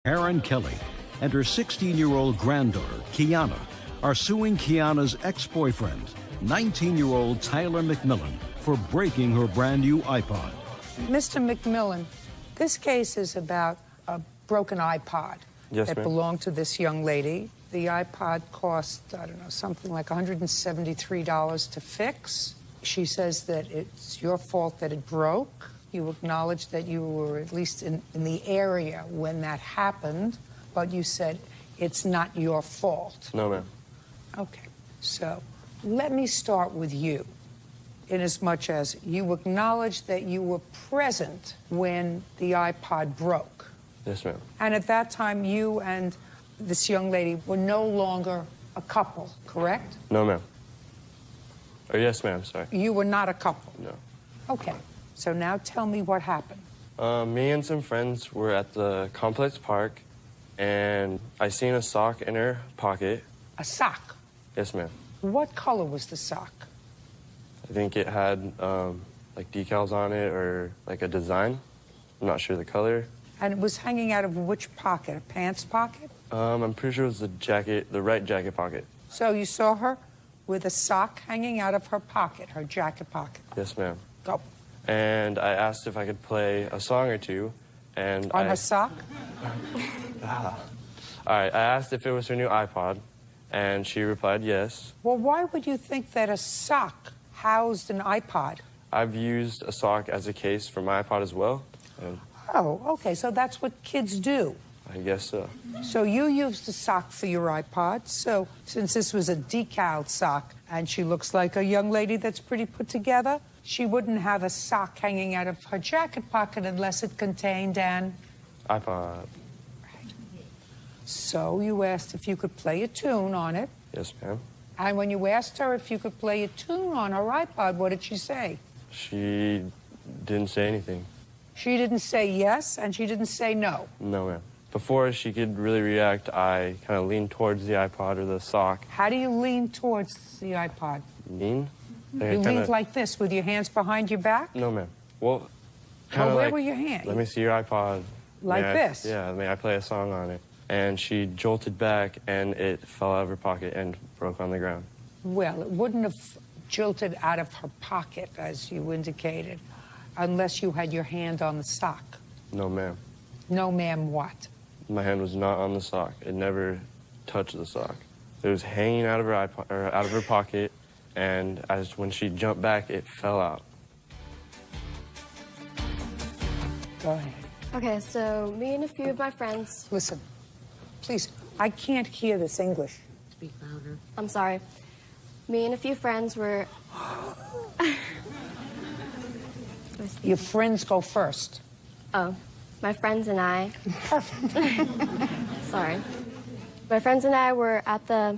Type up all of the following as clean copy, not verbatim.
Aaron Kelley and her 16-year-old granddaughter, Kiana, are suing Kiana's ex-boyfriend, 19-year-old Tyler McMillen, for breaking her brand new iPod. Mr. McMillen, this case is about a broken iPod that belonged to this young lady. The iPod cost, I don't know, something like $173 to fix. She says that it's your fault that it broke. You acknowledge that you were at least in the area when that happened, but you said it's not your fault. No, ma'am. Okay, so let me start with you, inasmuch as you acknowledge that you were present when the iPod broke. Yes, ma'am. And at that time, you and this young lady were no longer a couple, correct? No, ma'am. Or yes, ma'am, sorry. You were not a couple? No. Okay, so now tell me what happened. Me and some friends were at the complex park, and I seen a sock in her pocket. A sock? Yes, ma'am. What color was the sock? I think it had, like, decals on it or, like, a design. I'm not sure the color. And it was hanging out of which pocket? A pants pocket? I'm pretty sure it was the right jacket pocket. So you saw her with a sock hanging out of her pocket, her jacket pocket? Yes, ma'am. Go. And I asked if I could play a song or two, and On her sock? All right, I asked if it was her new iPod, and she replied yes. Well, why would you think that a sock housed an iPod? I've used a sock as a case for my iPod as well. And Oh, okay, so that's what kids do. I guess so. So you used a sock for your iPod. So since this was a decal sock and she looks like a young lady that's pretty put together, she wouldn't have a sock hanging out of her jacket pocket unless it contained an iPod. Right. So you asked if you could play a tune on it. Yes, ma'am. And when you asked her if you could play a tune on her iPod, what did she say? She didn't say anything. She didn't say yes, and she didn't say no. No, ma'am. Before she could really react, I kind of leaned towards the iPod or the sock. How do you lean towards the iPod? Lean? You leaned like this with your hands behind your back? No, ma'am. Well, kind of where like, were your hands? Let me see your iPod. Like this? Yeah, may I play a song on it? And she jolted back, and it fell out of her pocket and broke on the ground. Well, it wouldn't have jilted out of her pocket, as you indicated, unless you had your hand on the sock. No, ma'am. No, ma'am, what? My hand was not on the sock. It never touched the sock. It was hanging out of her iPod, or out of her pocket, and when she jumped back, it fell out. Go ahead. Okay, so me and a few of my friends... Listen, please, I can't hear this English. Speak louder. I'm sorry. Me and a few friends were... Your friends go first. Oh, my friends and I... Sorry. My friends and I were at the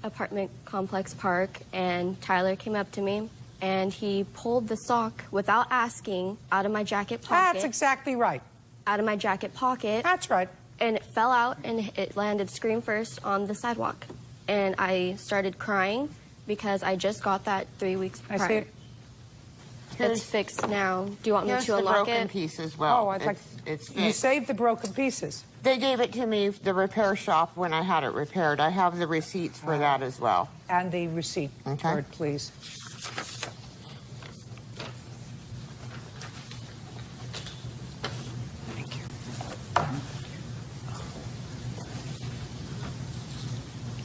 apartment complex park, and Tyler came up to me, and he pulled the sock without asking out of my jacket pocket. That's exactly right. Out of my jacket pocket. That's right. And it fell out, and it landed screen first on the sidewalk. And I started crying because I just got that 3 weeks prior. I see it. It's fixed now. Do you want me Here's to the unlock broken it? piece as well. Oh, I thought it's you fixed. saved the broken pieces. They gave it to me, the repair shop, when I had it repaired. I have the receipts for that as well. And the receipt Okay. for it, please. Thank you.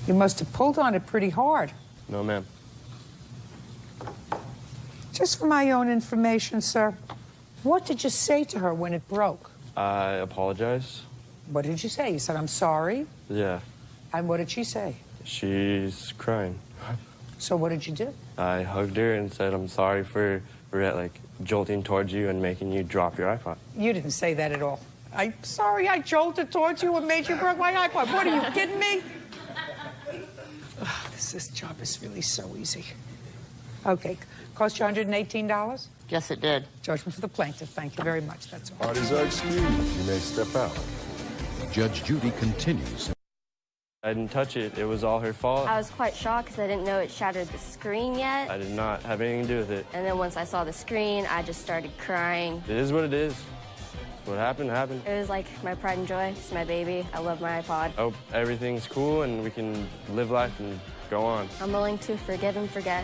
You must have pulled on it pretty hard. No, ma'am. Just for my own information, sir, what did you say to her when it broke? I apologize. What did you say? You said, I'm sorry. Yeah. And what did she say? She's crying. So what did you do? I hugged her and said, I'm sorry for like, jolting towards you and making you drop your iPod. You didn't say that at all. I'm sorry I jolted towards you and made you break my iPod. What, are you kidding me? Oh, this job is really so easy. Okay, cost you $118? Yes, it did. Judgment for the plaintiff. Thank you very much. That's all. Parties are excused. You may step out. Judge Judy continues. I didn't touch it. It was all her fault. I was quite shocked because I didn't know it shattered the screen yet. I did not have anything to do with it. And then once I saw the screen, I just started crying. It is what it is. What happened, happened. It was like my pride and joy. It's my baby. I love my iPod. I hope everything's cool and we can live life and go on. I'm willing to forgive and forget.